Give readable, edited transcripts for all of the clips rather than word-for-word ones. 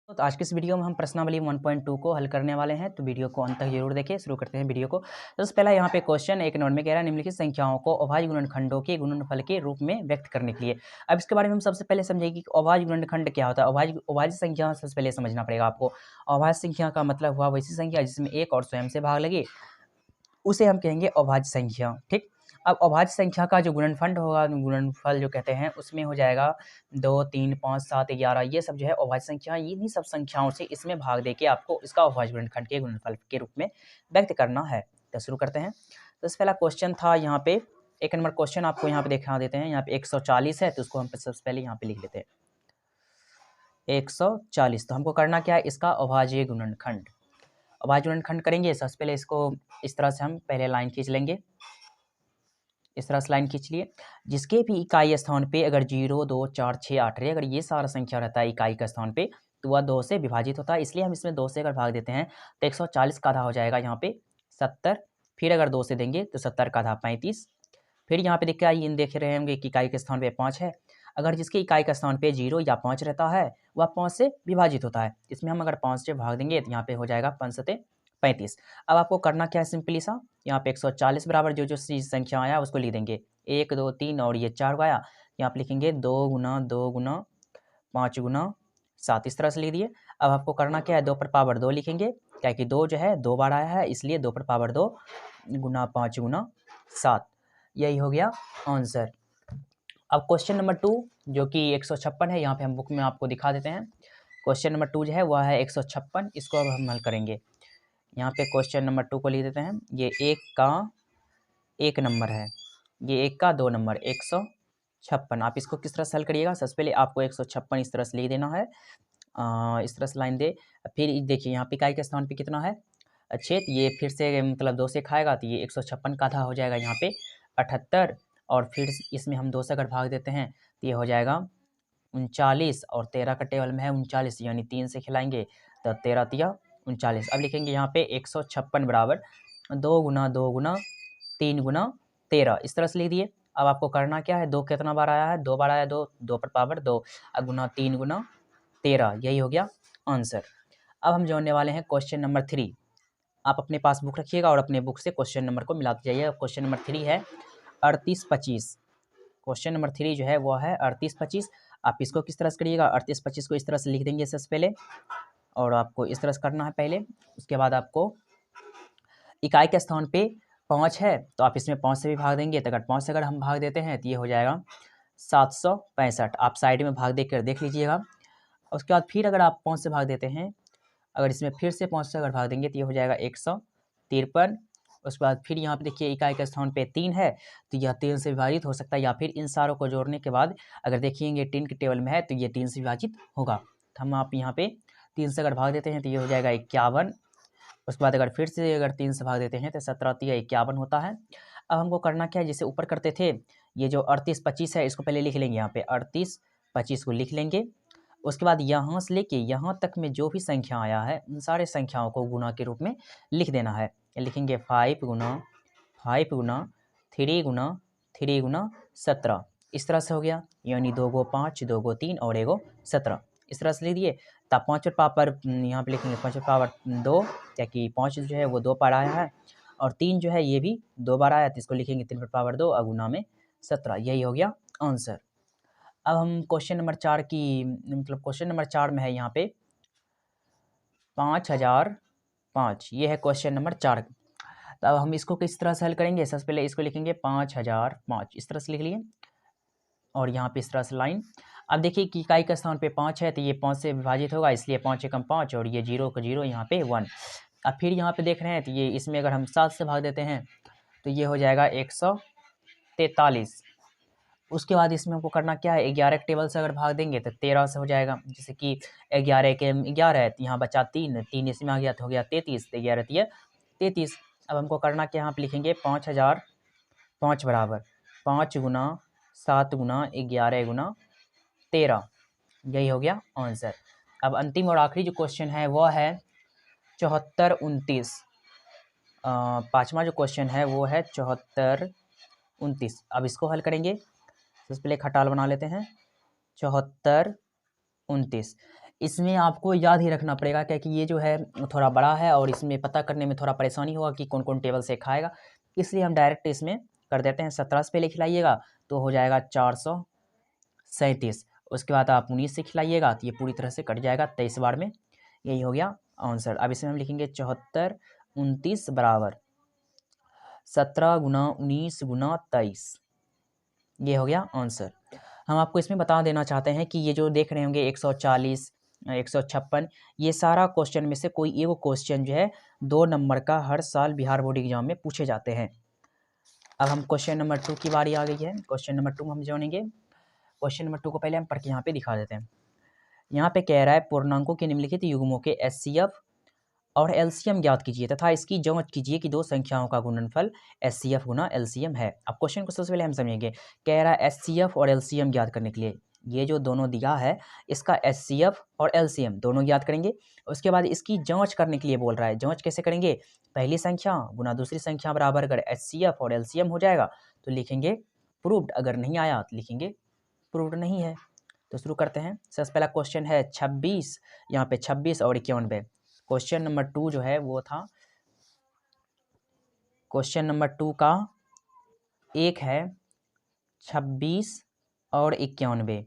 तो आज के इस वीडियो में हम प्रश्नावली 1.2 को हल करने वाले हैं, तो वीडियो को अंत तक जरूर देखें। शुरू करते हैं वीडियो को। तो सबसे पहला यहाँ पे क्वेश्चन एक नंबर में कह रहा है निम्नलिखित संख्याओं को अभाज्य गुणनखंडों के गुणनफल के रूप में व्यक्त करने के लिए। अब इसके बारे में हम सबसे पहले समझेंगे कि अभाज्य गुणनखंड क्या होता है। अभाज्य संख्या सबसे पहले समझना पड़ेगा आपको। अभाज्य संख्या का मतलब हुआ वैसी संख्या जिसमें एक और स्वयं से भाग लगे, उसे हम कहेंगे अभाज्य संख्या। ठीक। अब अभाज्य संख्या का जो गुणनफल होगा, गुणनफल जो कहते हैं, उसमें हो जाएगा 2, 3, 5, 7, 11। ये सब जो है अभाज्य संख्या, इन्हीं सब संख्याओं से इसमें भाग देके आपको इसका अभाज्य गुणनखंड के गुणनफल के रूप में व्यक्त करना है। तो शुरू करते हैं। तो इस पहला क्वेश्चन था यहाँ पे, एक नंबर क्वेश्चन आपको यहाँ पे दिखा देते हैं। यहाँ पे 140 है, तो उसको हम सबसे पहले यहाँ पे लिख लेते हैं 140। तो हमको करना क्या है, इसका अभाज्य गुणनखंड। अभाज्य गुणनखंड करेंगे सबसे पहले इसको इस तरह से हम पहले लाइन खींच लेंगे। इस तरह से लाइन खींच लिए। जिसके भी इकाई स्थान पे अगर 0, 2, 4, 6, 8 रहे, अगर ये सारा संख्या रहता है इकाई का स्थान पे, तो वह 2 से विभाजित होता है। इसलिए हम इसमें 2 से अगर भाग देते हैं तो 140 का आधा हो जाएगा यहाँ पे 70। फिर अगर 2 से देंगे तो 70 का आधा 35। फिर यहाँ पे देख रहे होंगे कि इकाई के स्थान पे 5 है। अगर जिसके इकाई का स्थान पे 0 या 5 रहता है, वह 5 से विभाजित होता है। इसमें हम अगर 5 से भाग देंगे तो यहाँ पे हो जाएगा 5 सते 35। अब आपको करना क्या है, सिंपली सा यहाँ पे 140 बराबर जो जो संख्या आया उसको लिख देंगे। 1, 2, 3 और ये 4 आया, यहाँ पे लिखेंगे 2 गुना 2 गुना 5 गुना 7। इस तरह से लिख दिए। अब आपको करना क्या है, 2 पर पावर 2 लिखेंगे, क्या कि 2 जो है 2 बार आया है, इसलिए 2 पर पावर 2 गुना 5 गुना 7। यही हो गया आंसर। अब क्वेश्चन नंबर 2 जो कि 156 है, यहाँ पे हम बुक में आपको दिखा देते हैं। क्वेश्चन नंबर 2 जो है वह है 156। इसको अब हम हल करेंगे। यहाँ पे क्वेश्चन नंबर 2 को लिख देते हैं। ये 1 का 1 नंबर है, ये 1 का 2 नंबर 156। आप इसको किस तरह से हल करिएगा, सबसे पहले आपको 156 इस तरह से लिख देना है। इस तरह से लाइन दे। फिर देखिए यहाँ पे इकाई के स्थान पे कितना है, अच्छे, तो ये फिर से मतलब 2 से खाएगा, तो ये 156 का आधा हो जाएगा यहाँ पे 78। और फिर इसमें हम 2 से अगर भाग देते हैं तो ये हो जाएगा 39। और 13 का टेबल में है 39, यानी 3 से खिलाएंगे तो 13 तिया 39। अब लिखेंगे यहाँ पे 156 बराबर 2 गुना 2 गुना 3 गुना 13। इस तरह से लिख दिए। अब आपको करना क्या है, 2 कितना बार आया है, 2 बार आया, 2 पर पावर 2 गुना 3 गुना 13। यही हो गया आंसर। अब हम जोड़ने वाले हैं क्वेश्चन नंबर 3। आप अपने पास बुक रखिएगा और अपने बुक से क्वेश्चन नंबर को मिलाते जाइए। क्वेश्चन नंबर 3 है 38, 25। क्वेश्चन नंबर 3 जो है वो है 38, 25। आप इसको किस तरह से करिएगा, 38, 25 को इस तरह से लिख देंगे सबसे पहले, और आपको इस तरह से करना है पहले। उसके बाद आपको इकाई के स्थान पे 5 है, तो आप इसमें 5 से भी भाग देंगे। तो अगर 5 से अगर हम भाग देते हैं तो ये हो जाएगा 765। आप साइड में भाग देकर देख लीजिएगा। उसके बाद फिर अगर आप 5 से भाग देते हैं, अगर इसमें फिर से 5 से अगर भाग देंगे तो ये हो जाएगा 153। उसके बाद फिर यहाँ पे देखिए इकाई के स्थान पे 3 है, तो यह 3 से विभाजित हो सकता है, या फिर इन सारों को जोड़ने के बाद अगर देखिएंगे 3 के टेबल में है तो ये 3 से विभाजित होगा। तो हम आप यहाँ पे 3 से अगर भाग देते हैं तो ये हो जाएगा 51। उसके बाद अगर फिर से अगर 3 से भाग देते हैं तो 17 तिया 51 होता है। अब हमको करना क्या है, जैसे ऊपर करते थे, ये जो 38, 25 है इसको पहले लिख लेंगे। यहाँ पे 38, 25 को लिख लेंगे। उसके बाद यहाँ से लेके यहाँ तक में जो भी संख्या आया है उन सारे संख्याओं को गुना के रूप में लिख देना है। लिखेंगे 5 गुना 5 गुना 3 गुना 3 गुना 17। इस तरह से हो गया, यानी 2 गो 5, 2 गो 3 और 1 गो 17। इस तरह से लिख दिए। तब 5 और पावर यहाँ पे लिखेंगे 5 और पावर 2, क्या कि 5 जो है वो 2 बार आया है, और 3 जो है ये भी 2 बार आया, तो इसको लिखेंगे 3 पर पावर 2 और गुना में 17। यही हो गया आंसर। अब हम क्वेश्चन नंबर 4 की मतलब क्वेश्चन नंबर 4 में है यहाँ पे 5005। ये है क्वेश्चन नंबर 4। तो अब हम इसको किस तरह से हल करेंगे, सबसे पहले इसको लिखेंगे 5005, इस तरह से लिख लिए, और यहाँ पे इस तरह से लाइन। अब देखिए कि इकाई का स्थान पे 5 है, तो ये 5 से विभाजित होगा, इसलिए 5 एकम 5, और ये 0 का 0 यहाँ पे 1। अब फिर यहाँ पे देख रहे हैं तो ये इसमें अगर हम 7 से भाग देते हैं तो ये हो जाएगा 143। उसके बाद इसमें हमको करना क्या है, 11 के टेबल से अगर भाग देंगे तो 13 से हो जाएगा। जैसे कि 11 के 11 है, तो यहाँ बचा 3, 3 इसमें आ गया तो हो गया 33, तो 11 तिया 33। अब हमको करना क्या, यहाँ पे लिखेंगे 5005 बराबर 5 गुना 7 गुना 11 गुना 13। यही हो गया आंसर। अब अंतिम और आखिरी जो क्वेश्चन है वो है 74, 29। पाँचवा जो क्वेश्चन है वो है 74, 29। अब इसको हल करेंगे। सबसे पहले खटाल बना लेते हैं 74, 29। इसमें आपको याद ही रखना पड़ेगा क्योंकि ये जो है थोड़ा बड़ा है और इसमें पता करने में थोड़ा परेशानी होगा कि कौन कौन टेबल से खाएगा, इसलिए हम डायरेक्ट इसमें कर देते हैं। 17 से पहले खिलाइएगा तो हो जाएगा 437। उसके बाद आप 19 से खिलाइएगा तो ये पूरी तरह से कट जाएगा 23 बार में। यही हो गया आंसर। अब इसमें हम लिखेंगे 74 29 बराबर 17 गुना 19 गुना 23। ये हो गया आंसर। हम आपको इसमें बता देना चाहते हैं कि ये जो देख रहे होंगे 140 156, ये सारा क्वेश्चन में से कोई एक क्वेश्चन जो है 2 नंबर का हर साल बिहार बोर्ड एग्जाम में पूछे जाते हैं। अब हम क्वेश्चन नंबर 2 की बारी आ गई है। क्वेश्चन नंबर 2 हम जानेंगे। क्वेश्चन नंबर 2 को पहले हम पढ़ के यहाँ पे दिखा देते हैं। यहाँ पे कह रहा है पूर्णांकों के निम्नलिखित युग्मों के HCF और LCM ज्ञात कीजिए तथा इसकी जांच कीजिए कि दो संख्याओं का गुणनफल HCF गुना LCM है। अब क्वेश्चन को सबसे पहले हम समझेंगे। कह रहा है HCF और LCM ज्ञात करने के लिए ये जो दोनों दिया है इसका HCF और LCM दोनों ज्ञात करेंगे। उसके बाद इसकी जांच करने के लिए बोल रहा है। जांच कैसे करेंगे? पहली संख्या गुना दूसरी संख्या बराबर अगर HCF और LCM हो जाएगा तो लिखेंगे प्रूव्ड, अगर नहीं आया तो लिखेंगे प्रूव्ड नहीं है। तो शुरू करते हैं। सबसे पहला क्वेश्चन है 26, यहाँ पे 26 और 91। क्वेश्चन नंबर 2 जो है वो था, क्वेश्चन नंबर 2 का एक है 26 और 91।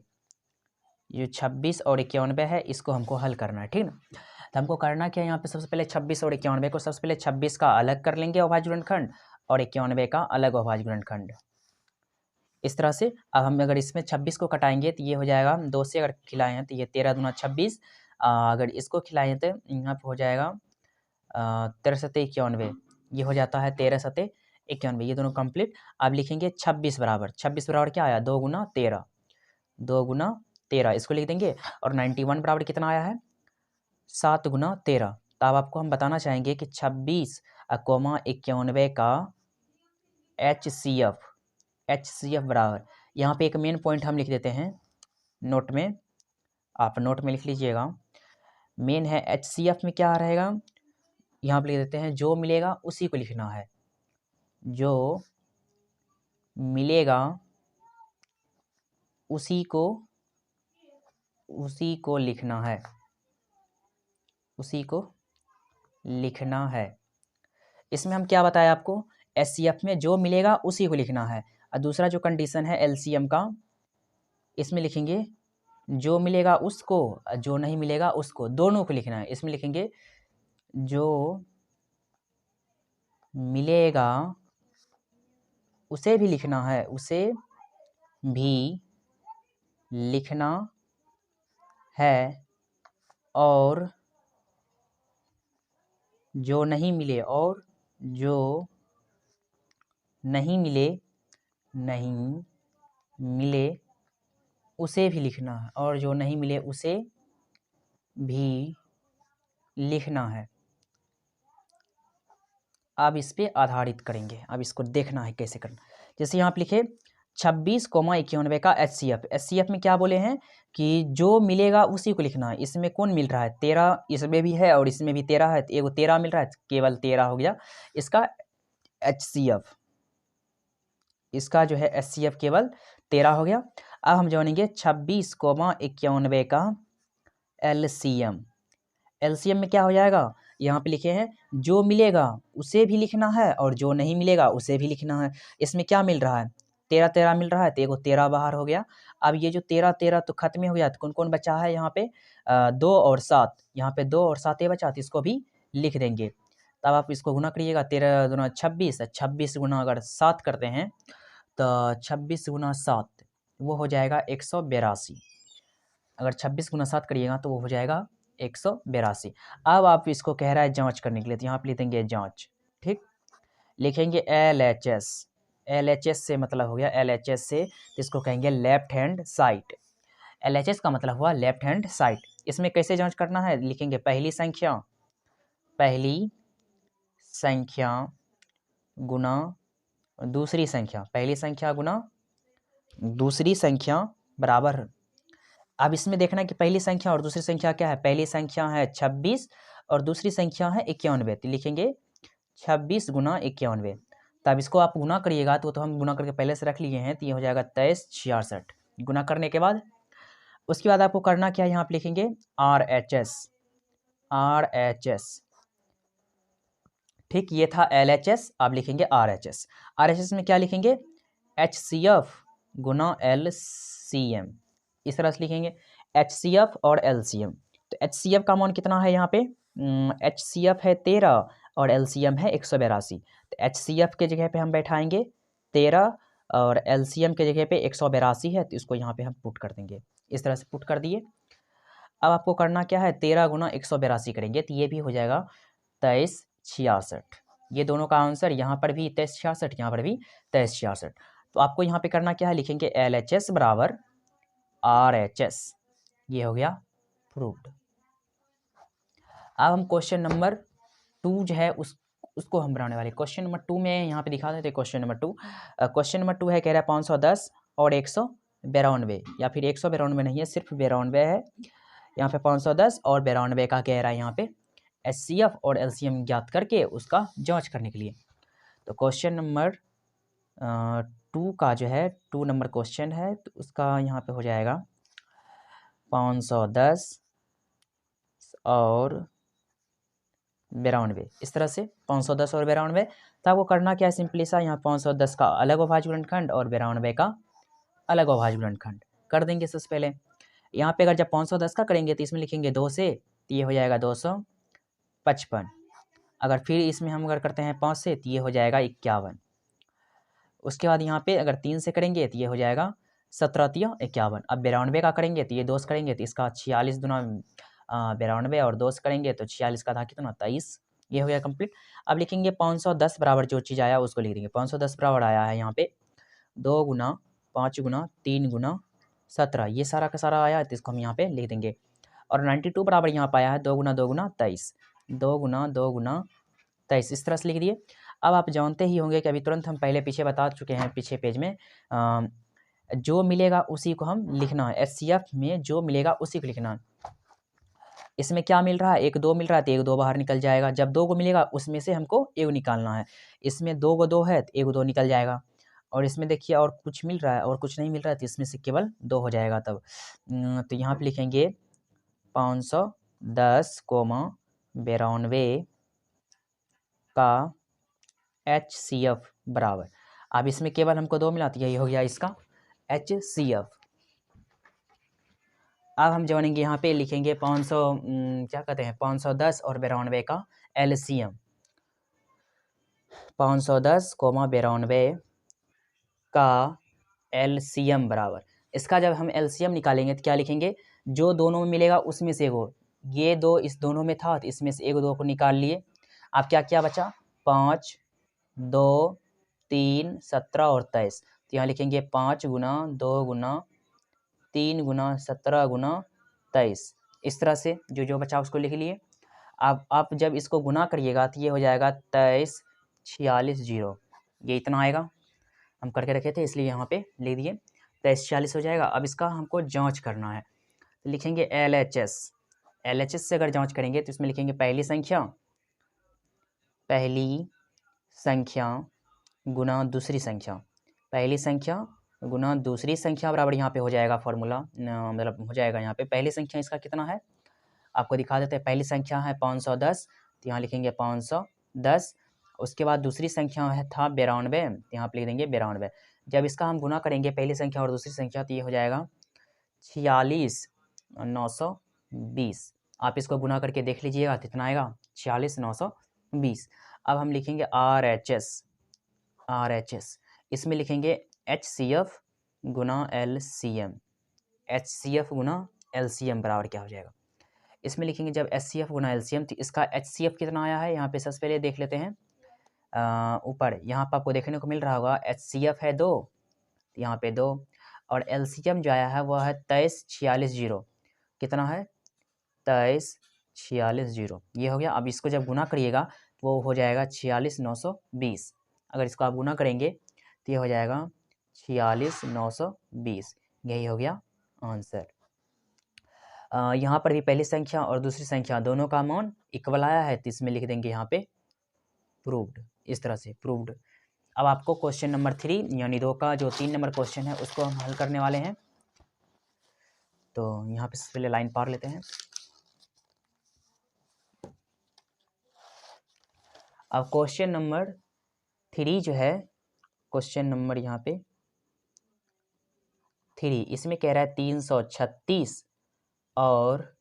ये 26 और 91 है, इसको हमको हल करना है, ठीक ना। तो हमको करना क्या है, यहाँ पे सबसे पहले 26 और 91 को सबसे पहले 26 का अलग कर लेंगे अभाज्य गुणनखंड और 91 का अलग अभाज्य गुणनखंड। इस तरह से अब हम अगर इसमें 26 को कटाएंगे तो ये हो जाएगा 2 से अगर खिलाए हैं तो ये 13 दूना 26। अगर इसको खिलाएं तो यहाँ पे हो जाएगा 13 सत्ते 91, ये हो जाता है 13 सत्ते 91, ये दोनों कंप्लीट। अब लिखेंगे 26 बराबर क्या आया, 2 गुना 13, 2 गुना 13 इसको लिख देंगे। और 91 बराबर कितना आया है, 7 गुना 13। तो अब आपको हम बताना चाहेंगे कि 26 कोमा 91 का HCF बराबर, यहाँ पे एक मेन पॉइंट हम लिख देते हैं नोट में, आप नोट में लिख लीजिएगा। मेन है HCF में क्या रहेगा, यहाँ पे लिख देते हैं जो मिलेगा उसी को लिखना है, जो मिलेगा उसी को लिखना है, उसी को लिखना है। इसमें हम क्या बताया आपको, HCF में जो मिलेगा उसी को लिखना है। और दूसरा जो कंडीशन है LCM का, इसमें लिखेंगे जो मिलेगा उसको, जो नहीं मिलेगा उसको, दोनों को लिखना है। इसमें लिखेंगे जो मिलेगा उसे भी लिखना है, उसे भी लिखना है, और जो नहीं मिले, और जो नहीं मिले उसे भी लिखना है, और जो नहीं मिले उसे भी लिखना है। अब इस पे आधारित करेंगे, अब इसको देखना है कैसे करना। जैसे यहाँ पे लिखे 26 कोमा 91 का HCF में क्या बोले हैं कि जो मिलेगा उसी को लिखना है। इसमें कौन मिल रहा है, 13 इसमें भी है और इसमें भी 13 है, तो एगो 13 मिल रहा है, केवल 13 हो गया इसका HCF, इसका जो है HCF केवल 13 हो गया। अब हम जानेंगे 26 कोमा 91 का LCM में क्या हो जाएगा, यहाँ पे लिखे हैं जो मिलेगा उसे भी लिखना है और जो नहीं मिलेगा उसे भी लिखना है। इसमें क्या मिल रहा है, 13 मिल रहा है, तो एगो 13 बाहर हो गया। अब ये जो 13 तो खत्म हो गया, तो कौन कौन बचा है यहाँ पे, 2 और 7, यहाँ पे 2 और 7 ये बचा, तो इसको भी लिख देंगे। तब आप इसको गुना करिएगा, 13 दूना 26, 26 गुना अगर 7 करते हैं तो 26 गुना 7 वो हो जाएगा 182। अगर 26 गुना 7 करिएगा तो वो हो जाएगा 182। अब आप इसको कह रहा है जांच करने के लिए, तो यहाँ पे लिख देंगे जांच, ठीक। लिखेंगे LHS से मतलब हो गया, LHS से तो इसको कहेंगे लेफ्ट हैंड साइड। LHS का मतलब हुआ लेफ्ट हैंड साइड। इसमें कैसे जांच करना है, लिखेंगे पहली संख्या गुना दूसरी संख्या, पहली संख्या गुना दूसरी संख्या बराबर। अब इसमें देखना है कि पहली संख्या और दूसरी संख्या क्या है, पहली संख्या है 26 और दूसरी संख्या है 91, तो लिखेंगे 26 गुना 91। तब इसको आप गुना करिएगा तो हम गुना करके पहले से रख लिए हैं, तो ये हो जाएगा 23 66। गुना करने के बाद उसके बाद आपको करना क्या है, यहाँ पे लिखेंगे RHS, RHS, ठीक, ये था LHS, आप लिखेंगे RHS। RHS में क्या लिखेंगे, HCF गुना LCM, इस तरह से लिखेंगे HCF और LCM। तो HCF का मान कितना है यहाँ पे, HCF है 13 और LCM है 182। तो HCF के जगह पे हम बैठाएंगे 13 और LCM के जगह पे 182 है, तो इसको यहाँ पे हम पुट कर देंगे, इस तरह से पुट कर दिए। अब आपको करना क्या है, 13 गुना 182 करेंगे तो ये भी हो जाएगा 2366। ये दोनों का आंसर, यहाँ पर भी 2366, यहाँ पर भी 2366। तो आपको यहाँ पे करना क्या है, लिखेंगे LHS बराबर RHS, ये हो गया प्रूव्ड। अब हम क्वेश्चन नंबर 2 जो है उसको हम बनाने वाले। क्वेश्चन नंबर 2 में यहाँ पे दिखा देते हैं क्वेश्चन नंबर 2। क्वेश्चन नंबर 2 है, कह रहा है 510 और 192, या फिर 192 नहीं है, सिर्फ 92 है। यहाँ पे 510 और 92 का कह रहा है यहाँ पे HCF और LCM ज्ञात करके उसका जांच करने के लिए। तो क्वेश्चन नंबर 2 का जो है 2 नंबर क्वेश्चन है, तो उसका यहाँ पे हो जाएगा 510 और 92, इस तरह से 510 और 92। तो आपको करना क्या है, सिंपली सा यहाँ 510 का अलग अभाज्य गुणनखंड और 92 का अलग अभाज्य गुणनखंड कर देंगे। सबसे पहले यहाँ पे अगर जब 510 का करेंगे तो इसमें लिखेंगे 2 से, तो ये हो जाएगा 255। अगर फिर इसमें हम अगर करते हैं 5 से, तो ये हो जाएगा 51। उसके बाद यहाँ पे अगर 3 से करेंगे तो ये हो जाएगा 17 तिया 51। अब 92 का करेंगे तो ये 2 से करेंगे तो इसका 46 दुना 92 और 2 से करेंगे तो 46 का था कितना 23, ये हो गया कंप्लीट। अब लिखेंगे 510 बराबर जो चीज़ आया उसको लिख देंगे। 510 बराबर आया है यहाँ पे 2 गुना 5 गुना 3 गुना 17, ये सारा का सारा आया है, तो इसको हम यहाँ पे लिख देंगे। और 92 बराबर यहाँ पे आया है 2 गुना 2 गुना 23, 2 गुना 2 गुना 23, इस तरह से लिख दिए। अब आप जानते ही होंगे कि अभी तुरंत हम पहले पीछे बता चुके हैं, पीछे पेज में जो मिलेगा उसी को हम लिखना है। HCF में जो मिलेगा उसी को लिखना है। इसमें क्या मिल रहा है, 1 2 मिल रहा है तो 1 2 बाहर निकल जाएगा। जब 2 को मिलेगा उसमें से हमको 1 निकालना है। इसमें 2 को 2 है तो 1 2 निकल जाएगा। और इसमें देखिए और कुछ मिल रहा है और कुछ नहीं मिल रहा है, तो इसमें से केवल 2 हो जाएगा तब। तो यहाँ पे लिखेंगे 510, 92 का HCF बराबर, अब इसमें केवल हमको 2 मिला तो यही हो गया इसका HCF। अब हम जानेंगे यहाँ पे लिखेंगे 500 क्या कहते हैं 510 और 92 का LCM। 510, 92 का LCM बराबर, इसका जब हम LCM निकालेंगे तो क्या लिखेंगे, जो दोनों में मिलेगा उसमें से वो, ये 2 इस दोनों में था तो इसमें से 1 2 को निकाल लिए। अब क्या क्या बचा, 5 2 3 17 और 23, तो यहाँ लिखेंगे 5 गुना 2 गुना 3 गुना 17 गुना 23, इस तरह से जो जो बचा उसको लिख लिए। अब आप जब इसको गुना करिएगा तो ये हो जाएगा 23 46 0, ये इतना आएगा, हम करके रखे थे इसलिए यहाँ पे लिख दिए 23 46 हो जाएगा। अब इसका हमको जांच करना है, तो लिखेंगे LHS। LHS से अगर जांच करेंगे तो इसमें लिखेंगे पहली संख्या गुना दूसरी संख्या, पहली संख्या गुना दूसरी संख्या बराबर यहाँ पे हो जाएगा फॉर्मूला, मतलब हो जाएगा यहाँ पे पहली संख्या इसका कितना है आपको दिखा देते हैं। पहली संख्या है 510, तो यहाँ लिखेंगे 510। उसके बाद दूसरी संख्या है था 92, तो यहाँ पे लिख देंगे 92। जब इसका हम गुना करेंगे पहली संख्या और दूसरी संख्या तो ये हो जाएगा 46 920। आप इसको गुना करके देख लीजिएगा कितना आएगा 46 920। अब हम लिखेंगे RHS, इसमें लिखेंगे HCF गुना LCM, HCF गुना LCM बराबर क्या हो जाएगा, इसमें लिखेंगे जब HCF गुना LCM, तो इसका HCF कितना आया है यहाँ पे सबसे पहले देख लेते हैं। ऊपर यहाँ पर आपको देखने को मिल रहा होगा HCF है 2, यहाँ पे 2, और LCM जो आया है वह है 23 46 0, कितना है 23 46 0, ये हो गया। अब इसको जब गुना करिएगा वो हो जाएगा 46 920। अगर इसको आप गुना करेंगे तो ये हो जाएगा 46 920, यही हो गया आंसर। यहाँ पर भी पहली संख्या और दूसरी संख्या दोनों का मान इक्वल आया है, तो इसमें लिख देंगे यहाँ पे प्रूव्ड, इस तरह से प्रूव्ड। अब आपको क्वेश्चन नंबर 3 यानी 2 का जो 3 नंबर क्वेश्चन है उसको हम हल करने वाले हैं। तो यहाँ पे सबसे पहले लाइन पार लेते हैं। अब क्वेश्चन नंबर 3 जो है, क्वेश्चन नंबर यहाँ पे 3, इसमें कह रहा है 336 और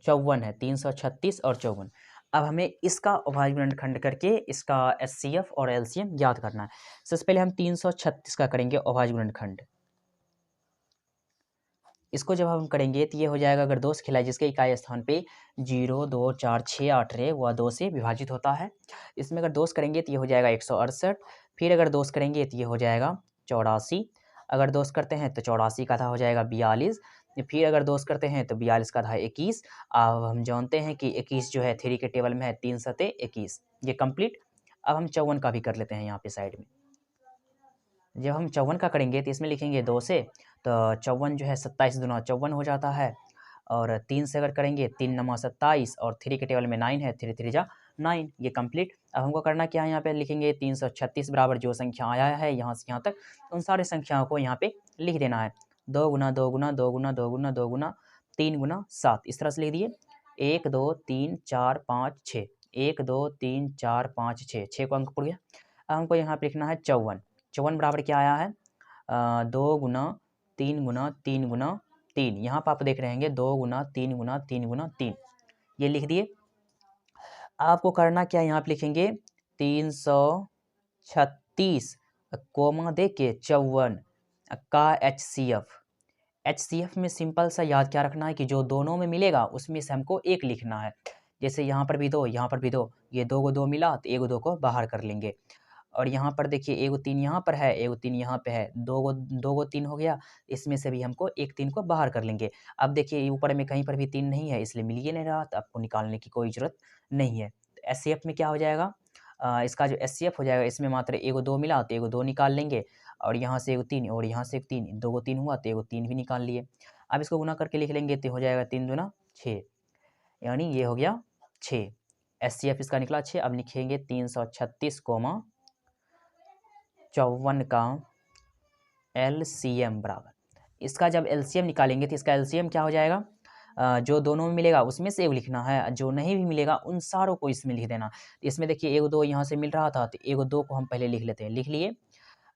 54 है, 336 और 54। अब हमें इसका अभाज्य गुणनखंड करके इसका एचसीएफ और एलसीएम याद करना है। सबसे पहले हम 336 का करेंगे अभाज्य गुणनखंड। इसको जब हम करेंगे तो ये हो जाएगा, अगर 2 से खिलाए जिसके इकाई स्थान पे 0, 2, 4, 6, 8 रहे, वह 2 से विभाजित होता है। इसमें अगर 2 से करेंगे तो ये हो जाएगा 168। फिर अगर 2 से करेंगे तो ये हो जाएगा 84। अगर 2 से करते हैं तो 84 का आधा हो जाएगा 42। फिर अगर 2 से करते हैं तो 42 का आधा 21। अब हम जानते हैं कि 21 जो है 3 के टेबल में है, 3 सते 21, ये कंप्लीट। अब हम 54 का भी कर लेते हैं यहाँ पे साइड में। जब हम 54 का करेंगे तो इसमें लिखेंगे 2 से, तो 54 जो है 27 दूना 54 हो जाता है। और 3 से अगर करेंगे 3 नमा 27 और 3 के टेबल में 9 है, 3 3 जा 9, ये कंप्लीट। अब हमको करना क्या है, यहाँ पे लिखेंगे 336 बराबर जो संख्या आया है यहाँ से यहाँ तक, उन सारे संख्याओं को यहाँ पे लिख देना है। 2 गुना 2 गुना 2 गुना 2 गुना 2 गुना 3 गुना 7, इस तरह से लिख दिए। 1 2 3 4 5 6, 1 2 3 4 5 6, 6 को अंक पड़ गया। अब हमको यहाँ पे लिखना है 54। 54 बराबर क्या आया है, 2 गुना 3 गुना 3 गुना 3, यहाँ पर आप देख रहे हैं 2 गुना 3 गुना 3 गुना 3, ये लिख दिए। आपको करना क्या, यहाँ पे लिखेंगे 336 कोमा दे के 54 का एचसीएफ में सिंपल सा याद क्या रखना है कि जो दोनों में मिलेगा उसमें से हमको एक लिखना है। जैसे यहाँ पर भी 2, यहाँ पर भी 2, ये 2 को 2 मिला तो 1 2 को बाहर कर लेंगे। और यहाँ पर देखिए 1 3 यहाँ पर है, 1 3 यहाँ पे है, 2 3 हो गया, इसमें से भी हमको 1 3 को बाहर कर लेंगे। अब देखिए ऊपर में कहीं पर भी 3 नहीं है, इसलिए मिल ही नहीं रहा, तो आपको निकालने की कोई ज़रूरत नहीं है। तो एचसीएफ में क्या हो जाएगा, इसका जो एचसीएफ हो जाएगा, इसमें मात्र 1 2 मिला तो 1 2 निकाल लेंगे, और यहाँ से 1 3 और यहाँ से 1 3, 2 को 3 हुआ तो 1 3 भी निकाल लिए। अब इसको गुना करके लिख लेंगे तो हो जाएगा 3 दूना 6, यानी ये हो गया 6। एचसीएफ इसका निकला 6। अब लिखेंगे 336 कोमा 54 का एलसीएम बराबर, इसका जब एलसीएम निकालेंगे तो इसका एलसीएम क्या हो जाएगा, जो दोनों में मिलेगा उसमें से एक लिखना है, जो नहीं भी मिलेगा उन सारों को इसमें लिख देना। इसमें देखिए 1 2 यहाँ से मिल रहा था तो 1 2 को हम पहले लिख लेते हैं, लिख लिए।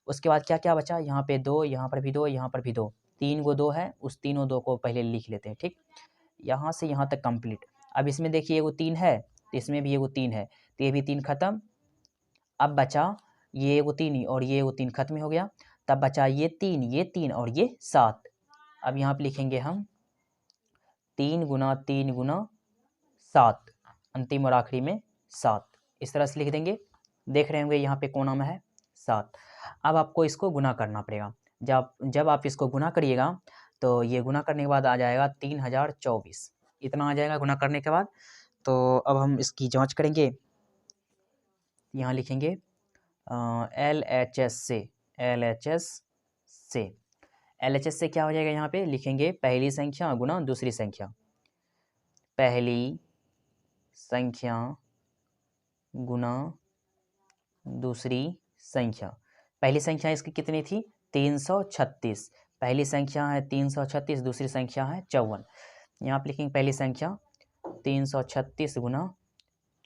उसके बाद क्या क्या बचा, यहाँ पे 2, यहाँ पर भी 2, यहाँ पर भी 2, 3 को 2 है, उस तीनों 2 को पहले लिख लेते हैं, ठीक। यहाँ से यहाँ तक कंप्लीट। अब इसमें देखिए 1 3 है तो इसमें भी 1 3 है, तो ये भी 3 खत्म। अब बचा ये 1 3 और ये 1 3 खत्म हो गया, तब बचा ये 3 और ये 7। अब यहाँ पे लिखेंगे हम 3 गुना 3 गुना 7, अंतिम और आखिरी में 7, इस तरह से लिख देंगे। देख रहे होंगे यहाँ पे कोना में है 7। अब आपको इसको गुना करना पड़ेगा। जब आप इसको गुना करिएगा तो ये गुना करने के बाद आ जाएगा 3024, इतना आ जाएगा गुना करने के बाद। तो अब हम इसकी जांच करेंगे, यहाँ लिखेंगे LHS से क्या हो जाएगा, यहाँ पे लिखेंगे पहली संख्या गुना दूसरी संख्या, पहली संख्या गुना दूसरी संख्या। पहली संख्या इसकी कितनी थी, 336, पहली संख्या है 336, दूसरी संख्या है 54। यहाँ पे लिखेंगे पहली संख्या 336 गुना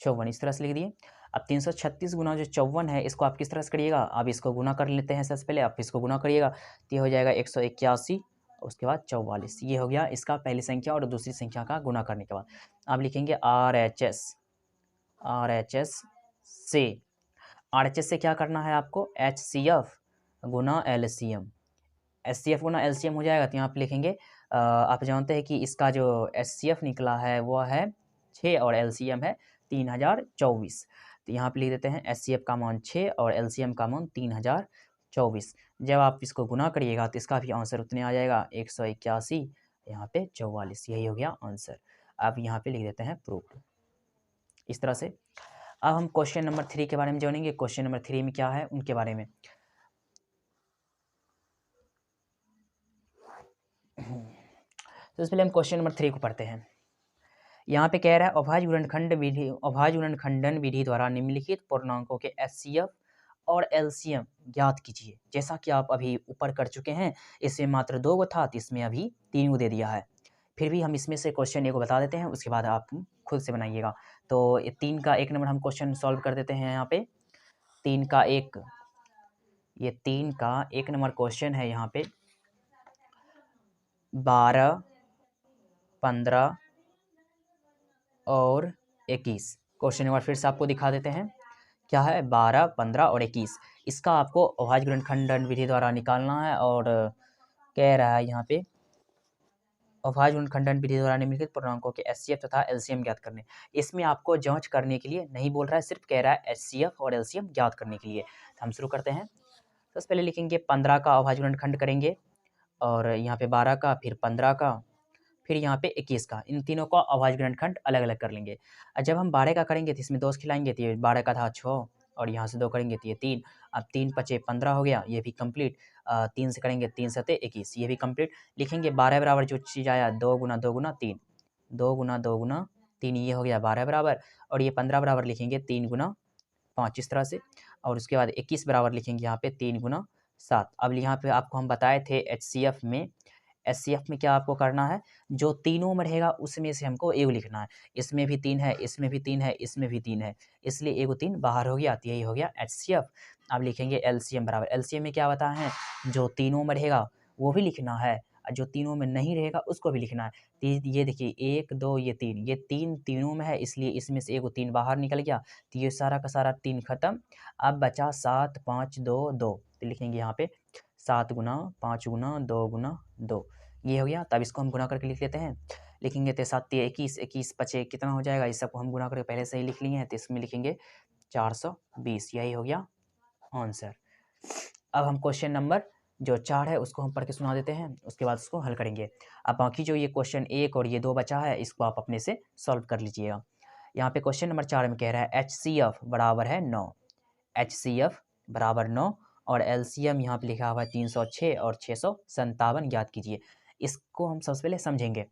54, इस तरह से लिख दिए। अब 336 गुना जो 54 है, इसको आप किस तरह से करिएगा, आप इसको गुना कर लेते हैं सबसे पहले, आप इसको गुना करिएगा तो ये हो जाएगा 181, उसके बाद 44, ये हो गया इसका पहली संख्या और दूसरी संख्या का गुना करने के बाद। आप लिखेंगे RHS से क्या करना है आपको, HCF गुना LCM, HCF गुना LCM हो जाएगा। तो यहाँ पे लिखेंगे आप जानते हैं कि इसका जो HCF निकला है वो है 6 और LCM है 3024, तो यहाँ पे लिख देते हैं HCF का मान 6 और LCM का मान 3024। जब आप इसको गुना करिएगा तो इसका भी आंसर उतने आ जाएगा 181, यहाँ पे 44, यही हो गया आंसर। अब यहाँ पे लिख देते हैं प्रूफ, इस तरह से। अब हम क्वेश्चन नंबर 3 के बारे में जानेंगे। क्वेश्चन नंबर 3 में क्या है उनके बारे में। तो इससे पहले हम क्वेश्चन नंबर 3 को पढ़ते हैं। यहाँ पे कह रहा है अभाज्य गुणनखंडन विधि द्वारा निम्नलिखित पूर्णांकों के HCF और एलसीएम ज्ञात कीजिए। जैसा कि आप अभी ऊपर कर चुके हैं, इसमें मात्र 2 गो था तो इसमें अभी 3 गो दे दिया है। फिर भी हम इसमें से क्वेश्चन एगो बता देते हैं, उसके बाद आप खुद से बनाइएगा। तो ये 3 का 1 नंबर हम क्वेश्चन सॉल्व कर देते हैं यहाँ पे। 3 का 1 नंबर क्वेश्चन है यहाँ पे 12, 15 और 21। क्वेश्चन एक बार फिर से आपको दिखा देते हैं। क्या है? 12, 15 और 21। इसका आपको अभाज्य गुणनखंड विधि द्वारा निकालना है और कह रहा है यहाँ पे अभाज्य गुणनखंड विधि द्वारा निम्नलिखित पूर्णांकों के एचसीएफ तथा एलसीएम ज्ञात करने। इसमें आपको जांच करने के लिए नहीं बोल रहा है, सिर्फ कह रहा है एचसीएफ और एलसीएम ज्ञात करने के लिए। तो हम शुरू करते हैं। सबसे पहले लिखेंगे 15 का अभाज्य गुणनखंड करेंगे और यहाँ पे 12 का, फिर 15 का, फिर यहाँ पे 21 का। इन तीनों का अभाज्य गुणनखंड अलग अलग कर लेंगे। और जब हम 12 का करेंगे तो इसमें 2 खिलाएंगे तो ये 12 का था 6 और यहाँ से 2 करेंगे तो ये 3। अब 3 5 15 हो गया, ये भी कंप्लीट। 3 से करेंगे 3 7 21, ये भी कंप्लीट। लिखेंगे 12 बराबर जो चीज़ आया 2 गुना 2 गुना 3, 2 गुना 2 गुना 3, ये हो गया 12 बराबर। और ये 15 बराबर लिखेंगे 3 गुना 5 इस तरह से। और उसके बाद 21 बराबर लिखेंगे यहाँ पे 3 गुना 7। अब यहाँ पे आपको हम बताए थे एचसीएफ में क्या आपको करना है, जो तीनों में रहेगा उसमें से हमको एगो लिखना है। इसमें भी 3 है, इसमें भी 3 है, इसमें भी 3 है, इसलिए एगो 3 बाहर हो गया तो यही हो गया एचसीएफ। अब लिखेंगे एलसीएम बराबर, एलसीएम में क्या बताया है, जो तीनों में रहेगा वो भी लिखना है और जो तीनों में नहीं रहेगा उसको भी लिखना है। तो ये देखिए 1 2 ये 3, ये 3 तीनों में है, इसलिए इसमें से एगो 3 बाहर निकल गया तो ये सारा का सारा 3 खत्म। अब बचा 7 5 2 2, तो लिखेंगे यहाँ पे 7 गुना 5 गुना 2 गुना 2, ये हो गया। तब इसको हम गुना करके लिख लेते हैं। लिखेंगे तो 7 21, 21 पचे कितना हो जाएगा, इस सबको हम गुना करके पहले से ही लिख लिए हैं, तो इसमें लिखेंगे 420, यही हो गया आंसर। अब हम क्वेश्चन नंबर जो 4 है उसको हम पढ़ के सुना देते हैं, उसके बाद उसको हल करेंगे। अब बाकी जो ये क्वेश्चन 1 और ये 2 बचा है इसको आप अपने से सॉल्व कर लीजिएगा। यहाँ पे क्वेश्चन नंबर 4 में कह रहा है HCF बराबर है 9, HCF बराबर 9 और LCM यहाँ पे लिखा हुआ है 306 और 657 ज्ञात कीजिए। इसको हम सबसे पहले समझेंगे।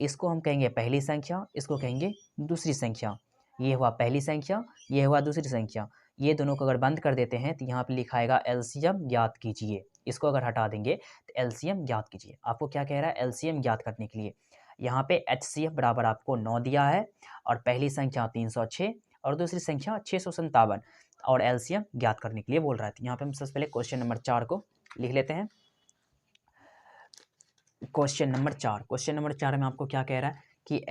इसको हम कहेंगे पहली संख्या, इसको कहेंगे दूसरी संख्या। ये हुआ पहली संख्या, ये हुआ दूसरी संख्या। ये दोनों को अगर बंद कर देते हैं तो यहाँ पे लिखा आएगा एलसीएम ज्ञात कीजिए। इसको अगर हटा देंगे तो एलसीएम ज्ञात कीजिए। आपको क्या कह रहा है, एलसीएम ज्ञात करने के लिए यहाँ पे HCF बराबर आपको 9 दिया है और पहली संख्या 306 और दूसरी संख्या 657 और एलसीएम ज्ञात करने के लिए बोल रहा है। तो यहाँ पे हम सबसे पहले क्वेश्चन नंबर 4 को लिख लेते हैं। क्वेश्चन नंबर 4 में आपको क्या कह रहा है कि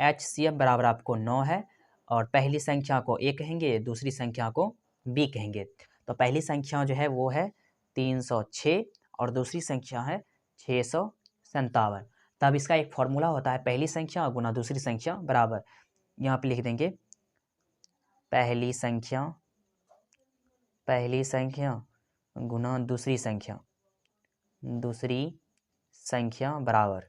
HCF बराबर आपको 9 है और पहली संख्या को A कहेंगे, दूसरी संख्या को B कहेंगे। तो पहली संख्या जो है वो है 306 और दूसरी संख्या है 657। तब इसका एक फॉर्मूला होता है पहली संख्या गुना दूसरी संख्या बराबर, यहाँ पे लिख देंगे पहली संख्या गुना दूसरी संख्या बराबर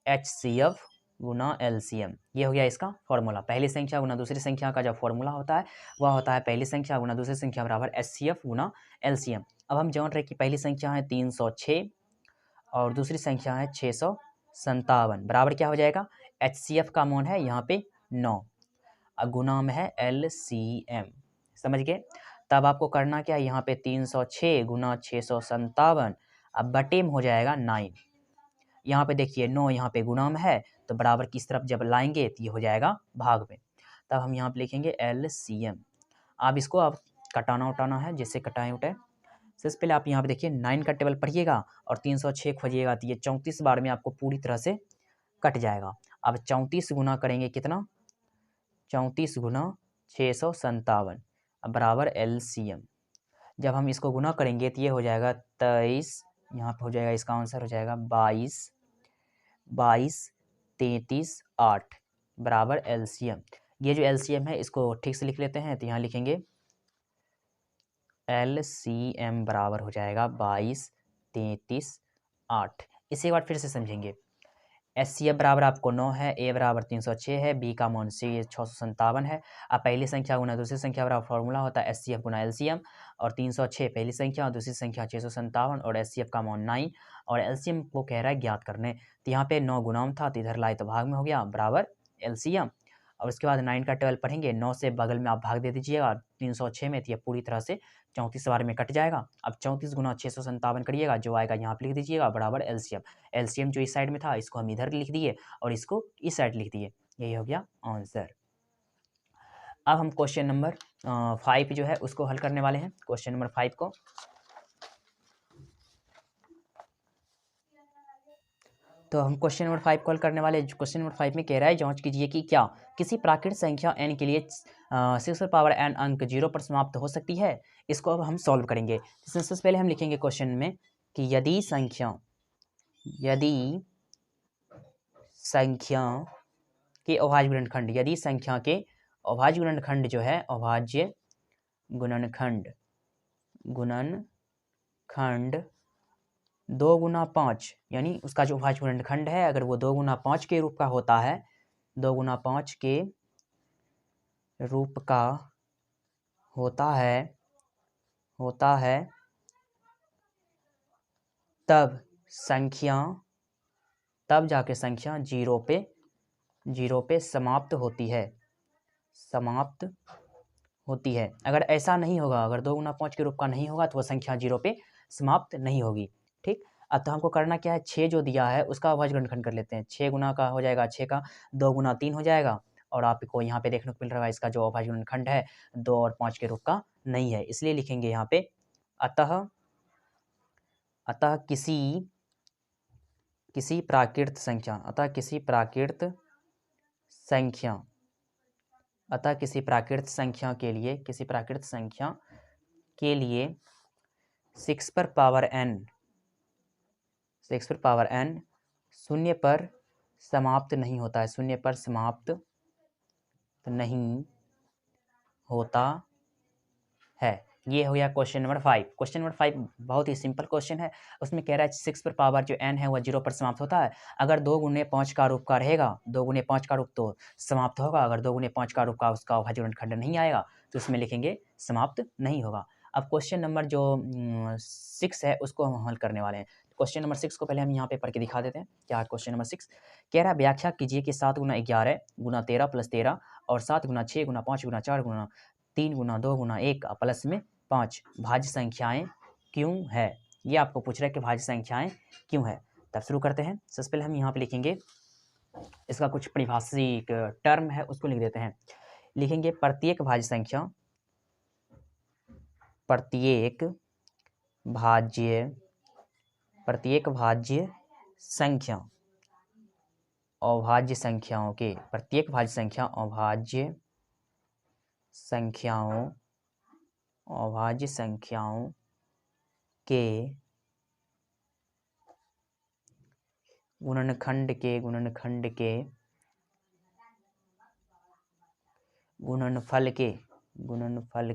HCF गुना LCM। ये हो गया इसका फॉर्मूला। पहली संख्या गुना दूसरी संख्या का जो फॉर्मूला होता है वह होता है पहली संख्या गुना दूसरी संख्या बराबर HCF गुना LCM। अब हम जान रहे कि पहली संख्या है 306 और दूसरी संख्या है 657 बराबर क्या हो जाएगा, HCF का मान है यहाँ पे 9 गुना में है LCM। समझ गए। तब आपको करना क्या है, यहाँ पे 306 गुना 657 अब बटे में हो जाएगा 9। यहाँ पे देखिए 9 यहाँ पे गुना में है तो बराबर किस तरफ जब लाएंगे तो ये हो जाएगा भाग में। तब हम यहाँ पे लिखेंगे LCM। अब इसको आप कटाना उटाना है, जैसे कटाएं उठाएं। सबसे पहले आप यहाँ पे देखिए 9 का टेबल पढ़िएगा और 306 खोजिएगा तो ये 34 बार में आपको पूरी तरह से कट जाएगा। अब 34 गुना करेंगे कितना, 34 गुना 657 बराबर LCM। जब हम इसको गुना करेंगे तो ये हो जाएगा 23, यहाँ पे हो जाएगा इसका आंसर हो जाएगा 22 33 8 बराबर LCM। ये जो LCM है इसको ठीक से लिख लेते हैं, तो यहाँ लिखेंगे LCM बराबर हो जाएगा 22 33 8। इसे एक बार फिर से समझेंगे। HCF बराबर आपको 9 है, A बराबर 306 है, B का मान 657 है। अब पहली संख्या गुना दूसरी संख्या बराबर फॉर्मूला होता है HCF गुना LCM और 306 पहली संख्या और दूसरी संख्या 657 और HCF का मान 9 और LCM को कह रहा है ज्ञात करने। तो यहाँ पे 9 गुना में था तो इधर लाए तो भाग में हो गया बराबर LCM और उसके बाद 9 का 12 पढ़ेंगे, 9 से बगल में आप भाग दे दीजिएगा 306 में, तो ये पूरी तरह से 34 बार में कट जाएगा। अब 34 गुना 657 करिएगा, जो आएगा यहाँ पे लिख दीजिएगा बराबर एलसीएम। एलसीएम जो इस साइड में था इसको हम इधर लिख दिए और इसको इस साइड लिख दिए, यही हो गया आंसर। अब हम क्वेश्चन नंबर 5 जो है उसको हल करने वाले हैं। क्वेश्चन नंबर 5 को तो हम क्वेश्चन नंबर 5 कॉल करने वाले। क्वेश्चन नंबर 5 में कह रहा है जांच कीजिए कि क्या किसी प्राकृत संख्या n के लिए 6n अंक 0 पर समाप्त हो सकती है। इसको अब हम सॉल्व करेंगे। सबसे पहले हम लिखेंगे क्वेश्चन में कि यदि संख्या के अभाज्य गुणनखंड, यदि संख्या के अभाज्य गुणनखंड जो है, अभाज्य गुणनखंड 2 गुना 5, यानी उसका जो अभाज्य गुणनखंड है अगर वो 2 गुना 5 के रूप का होता है, 2 गुना 5 के रूप का होता है तब जाके संख्या 0 पे समाप्त होती है। अगर ऐसा नहीं होगा, अगर 2 गुना 5 के रूप का नहीं होगा तो वह संख्या 0 पे समाप्त नहीं होगी। ठीक, अब तो हमको करना क्या है, 6 जो दिया है उसका अभाज्य गुणनखंड कर लेते हैं। 6 गुना का हो जाएगा 6 का 2 गुना 3 हो जाएगा, और आपको यहाँ पे देखने को मिल रहा है इसका जो अभाज्य गुणनखंड है 2 और 5 के रूप का नहीं है, इसलिए लिखेंगे यहाँ पे अतः किसी प्राकृत संख्या के लिए 6 पर पावर n शून्य पर समाप्त नहीं होता है, शून्य पर समाप्त नहीं होता है। ये हो गया क्वेश्चन नंबर 5। क्वेश्चन नंबर 5 बहुत ही सिंपल क्वेश्चन है। उसमें कह रहा है 6 पर पावर जो n है वह 0 पर समाप्त होता है। अगर 2 गुने 5 का रूप का रहेगा, 2 गुने 5 का रूप तो समाप्त होगा। अगर 2 गुने 5 का रूप का उसका अभाज्य गुणनखंड नहीं आएगा तो उसमें लिखेंगे समाप्त नहीं होगा। अब क्वेश्चन नंबर जो 6 है उसको हम हल करने वाले हैं। क्वेश्चन नंबर 6 को पहले हम यहाँ पे पढ़ के दिखा देते हैं। क्या है क्वेश्चन नंबर 6? कह रहा है व्याख्या कीजिए कि 7 गुना 11 गुना 13 प्लस 13 और 7 गुना 6 गुना 5 गुना 4 गुना 3 गुना 2 गुना 1 प्लस में 5 भाज्य संख्याएं क्यों है। ये आपको पूछ रहा है कि भाज्य संख्याएं क्यों है। तब शुरू करते हैं। सबसे पहले हम यहाँ पे लिखेंगे इसका कुछ परिभाषिक टर्म है उसको लिख देते हैं। लिखेंगे प्रत्येक भाज्य संख्या अभाज्य संख्याओं के प्रत्येक भाज्य संख्या अभाज्य संख्याओं के गुणनखंड के गुणनफल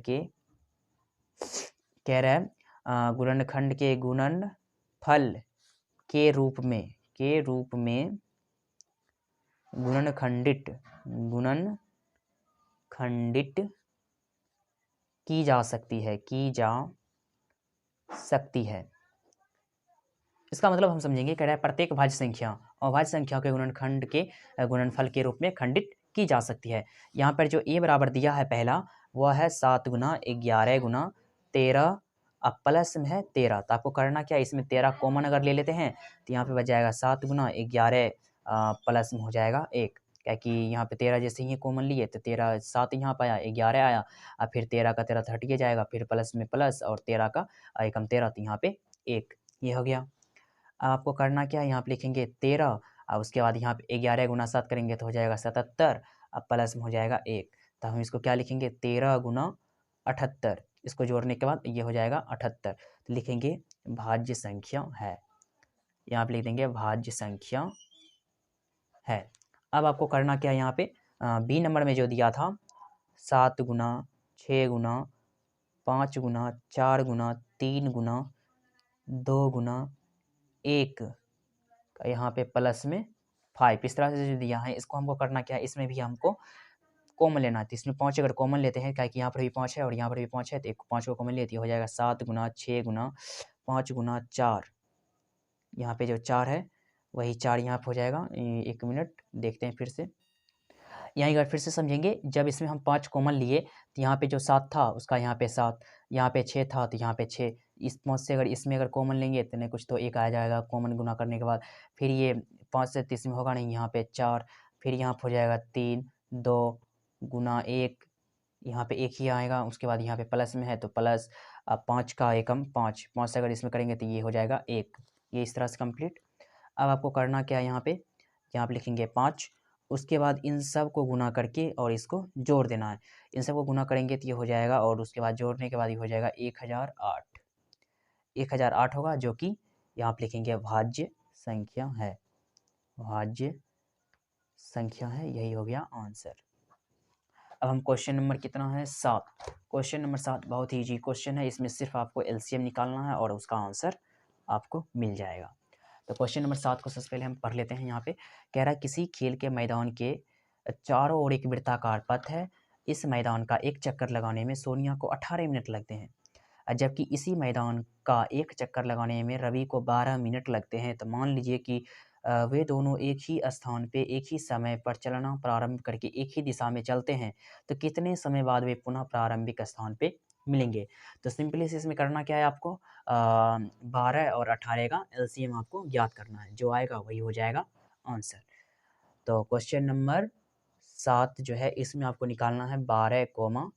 के कह रहा है गुणनखंड के गुणनफल के रूप में गुणनखंडित की जा सकती है। इसका मतलब हम समझेंगे। कह रहा है प्रत्येक भाज्य संख्या अभाज्य संख्या के गुणनखंड के गुणनफल के रूप में खंडित की जा सकती है। यहाँ पर जो a बराबर दिया है पहला वह है 7 गुना 11 गुना 13 अब प्लस में है 13। तो आपको करना क्या, इसमें 13 कॉमन अगर ले लेते हैं तो यहाँ पे बच जाएगा 7 गुना 11 प्लस में हो जाएगा 1, क्या कि यहाँ पे 13 जैसे ही कॉमन लिए तो 13 7 यहाँ पे आया 11 आया, अब फिर 13 का 13 हट जाएगा, फिर प्लस में प्लस और 13 का 1 13 तो यहाँ पे 1, ये हो गया। आपको करना क्या है, यहाँ पे लिखेंगे 13 और उसके बाद यहाँ पे 11 गुना 7 करेंगे तो हो जाएगा 77, अब प्लस में हो जाएगा 1, तो हम इसको क्या लिखेंगे 13 गुना 78, इसको जोड़ने के बाद ये हो जाएगा 78, तो लिखेंगे भाज्य संख्या है। यहाँ पे लिख देंगे भाज्य संख्या है। अब आपको करना क्या है, यहाँ पे बी नंबर में जो दिया था 7 गुना 6 गुना 5 गुना 4 गुना 3 गुना 2 गुना 1 का यहाँ पे प्लस में 5, इस तरह से जो दिया है इसको हमको करना क्या है, इसमें भी हमको कॉमन लेना है। तो इसमें 5 अगर कॉमन लेते हैं, क्या कि यहाँ पर भी 5 है और यहाँ पर भी 5 है, तो 5 को कॉमन लेती हो जाएगा 7 गुना 6 गुना 5 गुना 4, यहाँ पे जो 4 है वही 4 यहाँ पर हो जाएगा। 1 मिनट देखते हैं फिर से। यहाँ एक बार फिर से समझेंगे। जब इसमें हम 5 कॉमन लिए तो यहाँ पे जो 7 था उसका यहाँ पे 7, यहाँ पे 6 था तो यहाँ पे 6। इस 5 से अगर इसमें अगर कॉमन लेंगे तो नहीं कुछ तो 1 आ जाएगा कॉमन गुना करने के बाद। फिर ये 5 से 30 में होगा नहीं, यहाँ पे 4, फिर यहाँ पे हो जाएगा 3, 2 गुना 1, यहाँ पे 1 ही आएगा। उसके बाद यहाँ पे प्लस में है तो प्लस, अब 5 का एकम 5, 5 से अगर इसमें करेंगे तो ये हो जाएगा 1। ये इस तरह से कंप्लीट। अब आपको करना क्या है, यहाँ पे लिखेंगे 5, उसके बाद इन सब को गुना करके और इसको जोड़ देना है। इन सब को गुना करेंगे तो ये हो जाएगा, और उसके बाद जोड़ने के बाद ये हो जाएगा 1008। 1008 होगा, जो कि यहाँ पे लिखेंगे भाज्य संख्या है, भाज्य संख्या है। यही हो गया आंसर। अब हम क्वेश्चन नंबर कितना है 7। क्वेश्चन नंबर 7 बहुत ही ईजी क्वेश्चन है। इसमें सिर्फ आपको एलसीएम निकालना है और उसका आंसर आपको मिल जाएगा। तो क्वेश्चन नंबर 7 को सबसे पहले हम पढ़ लेते हैं। यहाँ पे कह रहा है किसी खेल के मैदान के चारों ओर एक वृत्ताकार पथ है। इस मैदान का एक चक्कर लगाने में सोनिया को 18 मिनट लगते हैं, जबकि इसी मैदान का एक चक्कर लगाने में रवि को 12 मिनट लगते हैं। तो मान लीजिए कि वे दोनों एक ही स्थान पे एक ही समय पर चलना प्रारंभ करके एक ही दिशा में चलते हैं, तो कितने समय बाद वे पुनः प्रारंभिक स्थान पे मिलेंगे। तो सिंपली से इसमें करना क्या है, आपको 12 और 18 का एलसीएम आपको ज्ञात करना है। जो आएगा वही हो जाएगा आंसर। तो क्वेश्चन नंबर 7 जो है इसमें आपको निकालना है 12,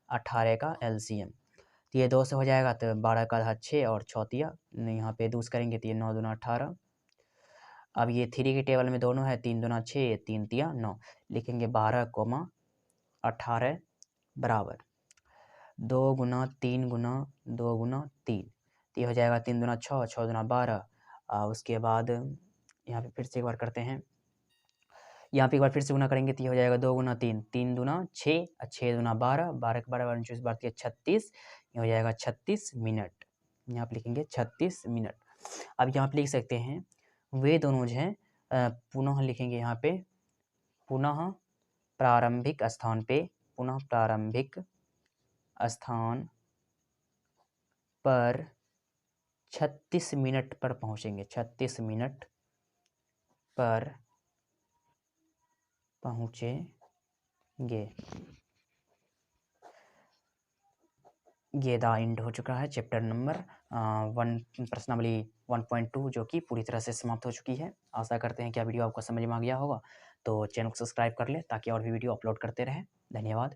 18 का एलसीएम। तो ये 2 से हो जाएगा, तो 12 का आधा 6 और 6 तिया यहाँ पे दूस करेंगे तो ये 9 दूना 18। अब ये 3 के टेबल में दोनों है, 3 दूना 6, 3 तिया 9। लिखेंगे 12, 18 बराबर 2 गुना 3 गुना 2 गुना 3। तो ये हो जाएगा 3 दूना 6, 6 दूना 12। उसके बाद यहाँ पे फिर से एक बार करते हैं। यहाँ पे एक बार फिर से गुना करेंगे तो ये हो जाएगा 2 गुना 3, 3 दूना 6, 6 दूना 12, 12 के 12 29 12 36। ये हो जाएगा 36 मिनट। यहाँ पे लिखेंगे 36 मिनट। अब यहाँ पे लिख सकते हैं वे दोनों जो हैं, पुनः लिखेंगे यहाँ पे पुनः प्रारंभिक स्थान पे, पुनः प्रारंभिक स्थान पर 36 मिनट पर पहुँचेंगे, 36 मिनट पर पहुँचेंगे। ये द एंड हो चुका है चैप्टर नंबर 1 प्रश्नावली 1.2, जो कि पूरी तरह से समाप्त हो चुकी है। आशा करते हैं कि वीडियो आपको समझ में आ गया होगा। तो चैनल को सब्सक्राइब कर ले ताकि और भी वीडियो अपलोड करते रहें। धन्यवाद।